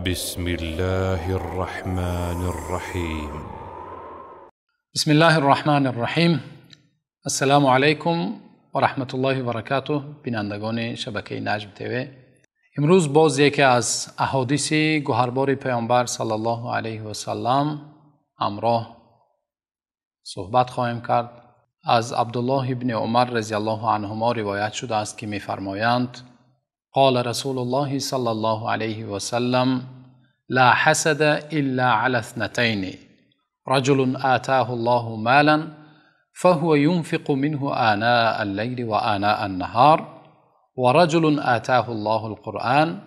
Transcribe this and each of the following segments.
بسم الله الرحمن الرحیم. بسم الله الرحمن الرحیم. السلام علیکم و رحمت الله و برکاته. بینندگان شبکه نجم تیوی، امروز باز یکی از احادیث گوهربار پیامبر صلی الله علیه و سلم همراه صحبت خواهیم کرد. از عبدالله ابن عمر رضی الله عنهما روایت شده است که می‌فرمایند: قال رسول الله صلی الله علیه و سلم: لا حسد الا على اثنتين، رجل آتاه الله مالا فهو ينفق منه آناء الليل وآناء النهار، ورجل آتاه الله القرآن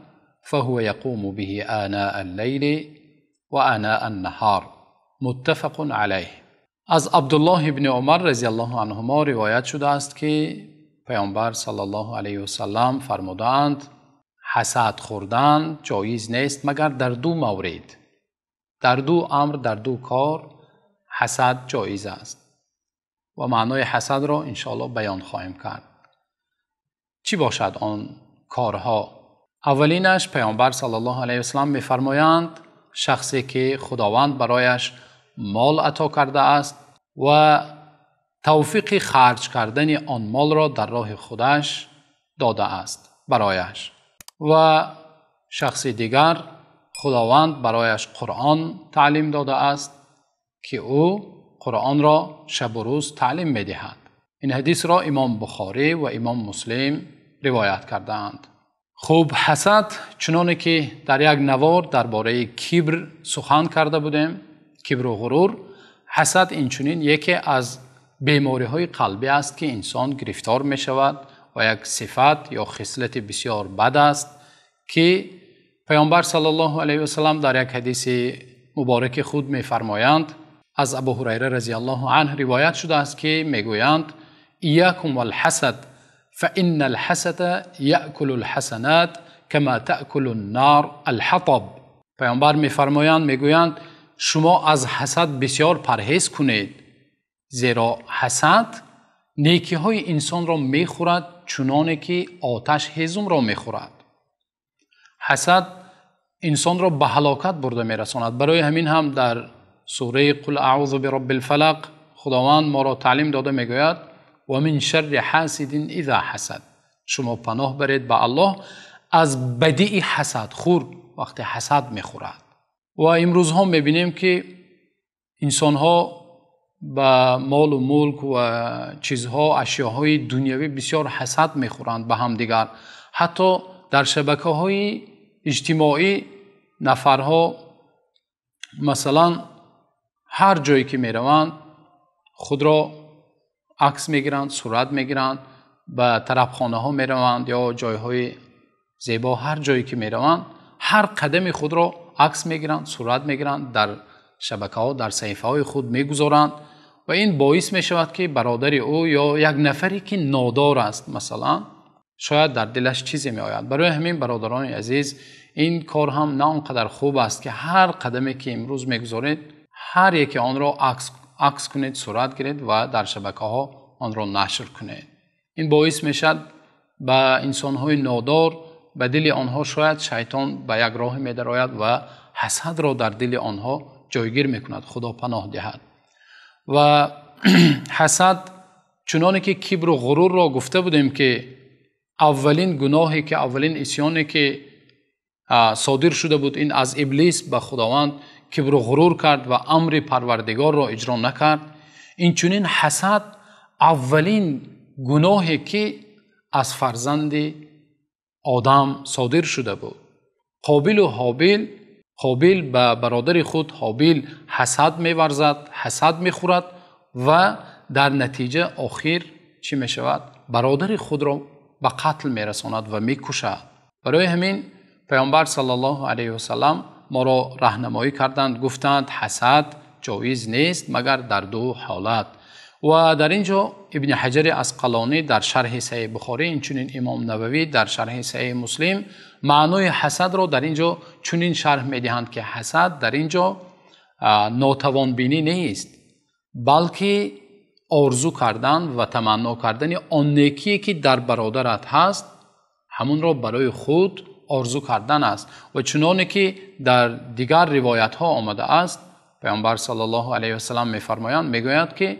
فهو يقوم به آناء الليل وآناء النهار. متفق علیه. از عبدالله ابن عمر رضی الله عنهما روایت شده است که پیامبر صلی الله علیه و سلم فرمودند: حسد خوردن جایز نیست مگر در دو مورد. در دو امر، در دو کار حسد جایز است و معنای حسد را انشاءالله بیان خواهیم کرد. چی باشد آن کارها؟ اولینش پیامبر صلی الله علیه و سلم می‌فرمایند شخصی که خداوند برایش مال عطا کرده است و توفیق خرج کردن آن مال را در راه خودش داده است برایش، و شخص دیگر خداوند برایش قرآن تعلیم داده است که او قرآن را شب و روز تعلیم می‌دهد. این حدیث را امام بخاری و امام مسلم روایت کردند. خوب، حسد، چنانه که در یک نوار درباره کبر سخن کرده بودیم، کبر و غرور، حسد اینچنین یکی از بیماری‌های قلبی است که انسان گرفتار می شود و یک صفت یا خصلت بسیار بد است که پیامبر صلی الله علیه و سلم در یک حدیث مبارک خود می فرمایند. از ابو هریره رضی الله عنه روایت شده است که میگویند: ایاکم والحسد فان الحسد یأکل الحسنات کما تأکل النار الحطب. پیامبر میفرمایند، میگویند شما از حسد بسیار پرهیز کنید، زیرا حسد نیکی های انسان را میخورد چنانه که آتش هیزم را میخورد. حسد انسان را به هلاکت برده میرساند. برای همین هم در سوره قل اعوذ برب الفلق خداوند ما را تعلیم داده میگوید: و من شر حاسد اذا حسد. شما پناه برید به الله از بدی حسد خور وقتی حسد میخورد. و امروز هم میبینیم که انسان ها به مال و ملک و چیزها، اشیاهای دنیوی بسیار حسد میخورند به هم دیگر. حتی در شبکه های اجتماعی نفرها مثلا هر جایی که میروند خود را عکس میگیرند، صورت میگیرند، به طرفخانه ها میروند یا جایهای زیبا، هر جایی که میروند هر قدم خود را عکس میگیرند، صورت میگیرند، در شبکه ها، در صحیفه های خود میگذارند و این باعث میشود که برادر او یا یک نفری که نادار است مثلا شاید در دلش چیزی میآید. برای همین برادران عزیز، این کار هم نه آنقدر خوب است که هر قدمی که امروز میگذارید هر یکی آن را عکس کنید، صورت گیرید و در شبکه ها آن را نشر کنید. این باعث میشد به انسان های نادار، به دل آنها شاید شیطان به یک راه می‌دراید و حسد را در دل آنها جایگیر میکند. خدا پناه دهد. و حسد چنانه که کبر و غرور را گفته بودیم که اولین گناهی که اولین عصیانی که صادر شده بود این از ابلیس به خداوند کبر و غرور کرد و امر پروردگار را اجرا نکرد. این چنین حسد اولین گناهی که از فرزند آدم صادر شده بود. قابیل و حابیل، قابیل به برادر خود حابیل حسد می‌ورزد، حسد می‌خورد و در نتیجه آخر چی می‌شود؟ برادر خود را به قتل می‌رساند و می‌کشد. برای همین پیامبر صلی الله علیه و سلم ما را راهنمایی کردند، گفتند حسد جایز نیست مگر در دو حالت. و در اینجا ابن حجر عسقلانی در شرح صحیح بخاری، اینچنین امام نووی در شرح صحیح مسلم معنای حسد را در اینجا چنین شرح می‌دهند که حسد در اینجا ناتوان بینی نیست، بلکه آرزو کردن و تمنا کردن آن نیکی که در برادرت هست همون را برای خود آرزو کردن است. و چنانه که در دیگر روایت ها آمده است، پیامبر صلی الله علیه و سلم میفرمایند، میگوید که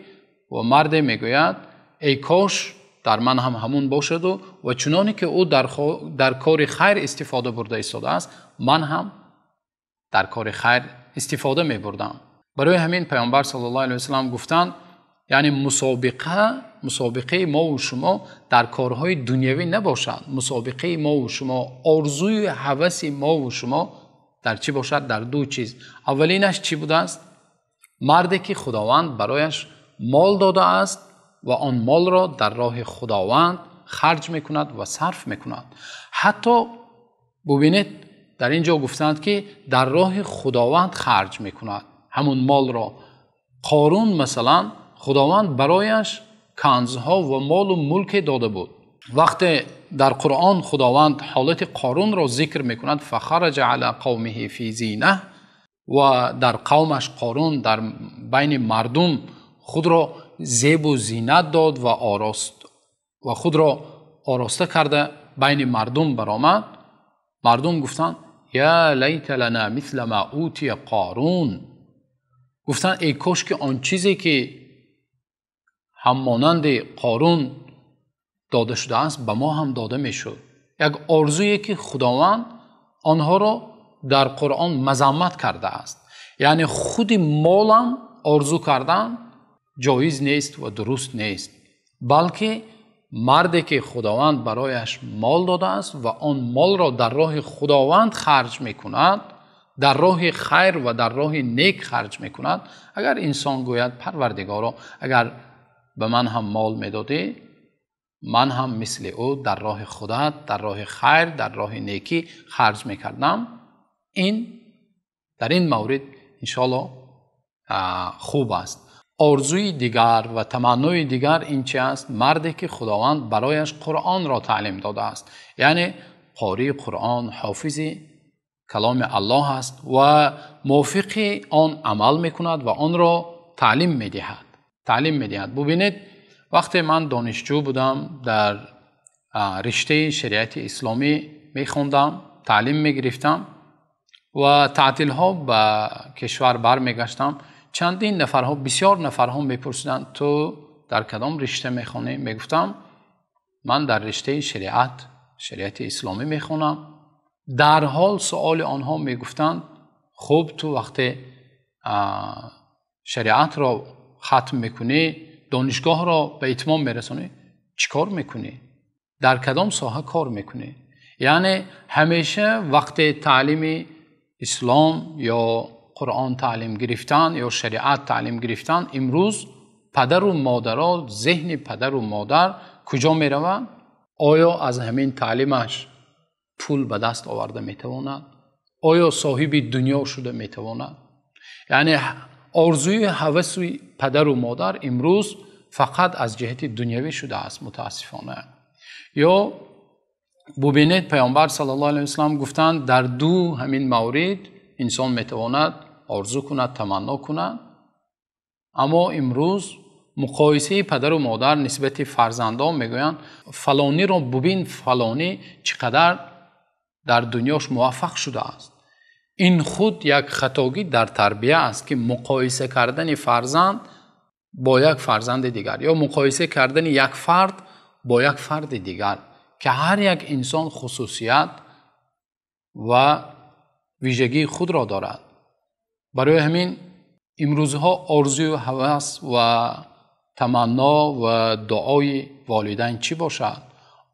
و مرد میگوید ای کاش در من هم همون باشد و چنانه که او در کار خیر استفاده برده ایستاده است، من هم در کار خیر استفاده می بردم. برای همین پیامبر صلی الله علیه و سلم گفتند یعنی مسابقه ما و شما در کارهای دنیوی نباشد. مسابقه ما و شما، آرزوی هوس ما و شما در چی باشد؟ در دو چیز. اولینش چی بوده است؟ مردی که خداوند برایش مال داده است و آن مال را در راه خداوند خرج میکند و صرف میکند. حتی ببینید در اینجا گفتند که در راه خداوند خرج میکند همون مال را. قارون مثلا خداوند برایش کنزها و مال و ملک داده بود. وقتی در قرآن خداوند حالت قارون را ذکر میکند، فخرج علی قومه فی زینه، و در قومش قارون در بین مردم خود را زیب و زینت داد و خود را آراسته کرده بین مردم برآمد. مردم گفتند یا لیت لنا مثل ما اوتی قارون، گفتند ای کاش که آن چیزی که همانند قارون داده شده است به ما هم داده میشد. یک آرزویی که خداوند آنها را در قرآن مذمت کرده است. یعنی خود مالم آرزو کردن جایز نیست و درست نیست، بلکه مردی که خداوند برایش مال داده است و آن مال را در راه خداوند خرج میکند، در راه خیر و در راه نیک خرج میکند. اگر انسان گوید پروردگارا اگر به من هم مال میدادی، من هم مثل او در راه خودت، در راه خیر، در راه نیکی خرج میکردم، در این مورد انشاءالله خوب است. آرزوی دیگر و تمنای دیگر این چی است؟ مردی که خداوند برایش قرآن را تعلیم داده است، یعنی قاری قرآن، حافظ کلام الله است و موافق آن عمل میکند و آن را تعلیم میدهد. ببینید وقتی من دانشجو بودم در رشته شریعت اسلامی میخوندم، تعلیم میگرفتم و تعطیل ها به کشور برمیگشتم، چندین نفرها، بسیار نفرها میپرسیدند تو در کدام رشته میخونی؟ میگفتم من در رشته شریعت اسلامی میخونم. در حال سؤال آنها میگفتند خب تو وقتی شریعت را ختم میکنی، دانشگاه را به اتمام میرسونی، چی کار میکنی؟ در کدام ساحه کار میکنی؟ یعنی همیشه وقت تعلیم اسلام یا قرآن تعلیم گرفتن یا شریعت تعلیم گرفتن، امروز پدر و مادرها، ذهن پدر و مادر کجا میروند؟ آیا از همین تعلیمش پول به دست آورده میتواند؟ آیا صاحب دنیا شده میتواند؟ یعنی آرزوی هوس پدر و مادر امروز فقط از جهت دنیوی شده است متاسفانه. یا ببینید پیامبر صلی الله علیه و سلم گفتند در دو همین مورد انسان میتواند آرزو کند، تمنا کند. اما امروز مقایسه پدر و مادر نسبت فرزندان میگویند فلانی را ببین، فلانی چقدر در دنیاش موفق شده است. این خود یک خطاگی در تربیه است که مقایسه کردن فرزند با یک فرزند دیگر یا مقایسه کردن یک فرد با یک فرد دیگر، که هر یک انسان خصوصیت و ویژگی خود را دارد. برای همین امروزها آرزوی و هوس و تمنا و دعای والدین چی باشد؟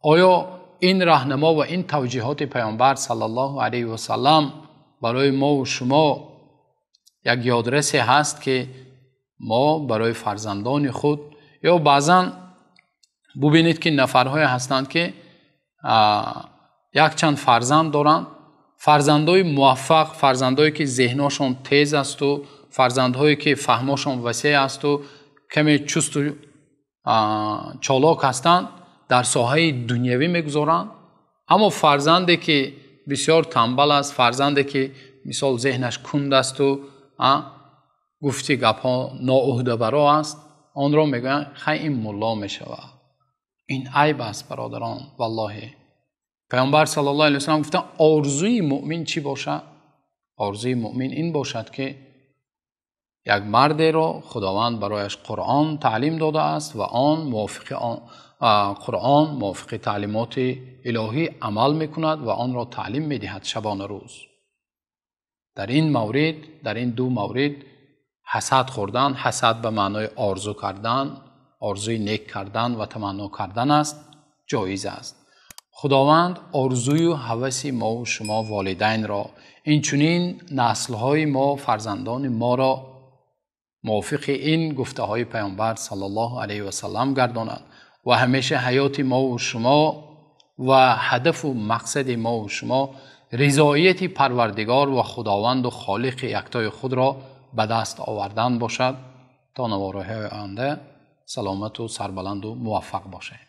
آیا این راهنما و این توجیهات پیامبر صلی الله علیه و سلم برای ما و شما یک یادرسی هست که ما برای فرزندان خود، یا بعضا ببینید که نفرهای هستند که یک چند فرزند دارند، فرزندهای موفق، فرزندهایی که ذهنشون تیز است و فرزندهایی که فهمشون وسیع است و کمی چست و چالاک هستند، در ساحه دنیوی میگذارند. اما فرزندی که بسیار تنبل است، فرزندی که مثال ذهنش کند است و گفتی گپا ناعهده برا است، آن را میگن خیلی این ملا میشود. این عیب است برادران. والله پیامبر صلی الله علیه و سلم گفتن آرزوی مؤمن چی باشه؟ آرزوی مؤمن این باشد که یک مرد رو خداوند برایش قرآن تعلیم داده است و آن موافق قرآن موافق تعلیمات الهی عمل میکند و آن را تعلیم میدهد شبانه روز. در این دو مورد حسد خوردن، حسد به معنای آرزو کردن، آرزوی نیک کردن و تمنا کردن است، جایز است. خداوند آرزوی و هوس ما و شما والدین را، اینچنین نسل‌های ما، فرزندان ما را موافق این گفته های پیامبر صلی الله علیه و سلم گرداند و همیشه حیات ما و شما و هدف و مقصد ما و شما رضایت پروردگار و خداوند و خالق یکتای خود را به دست آوردن باشد تا نواره‌های آینده سلامت و سربلند و موفق باشه.